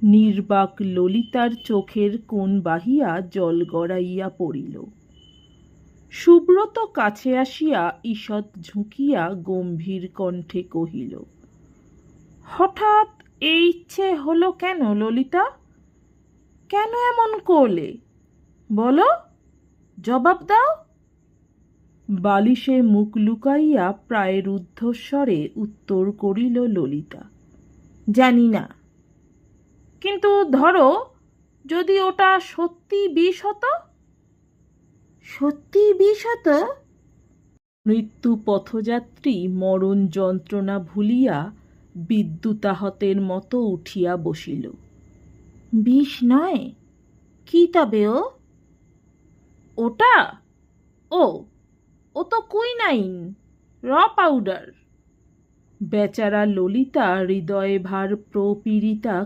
নির্বাক ললিতার চোখের কোণ বাহিয়া জল গড়াইয়া পড়িল। সুব্রত কাছে আসিয়া ঈষৎ ঝুঁকিয়া গম্ভীর কণ্ঠে কহিল, হঠাৎ এই ইচ্ছে হলো কেন ললিতা? কেন এমন করলে? বলো, জবাব দাও। বালিশে মুখ লুকাইয়া প্রায় রুদ্ধস্বরে উত্তর করিল ললিতা, জানি না, কিন্তু ধরো যদি ওটা সত্যি বিষ হতো। সত্যি বিষ হতো? মৃত্যু পথযাত্রী মরণ যন্ত্রণা ভুলিয়া বিদ্যুতাহতের মতো উঠিয়া বসিল। বিষ নয়, কি তবে ও? ওটা ও ও তো কুইনাইন, র পাউডার। বেচারা ললিতা হৃদয়ে ভার প্রপীড়িতা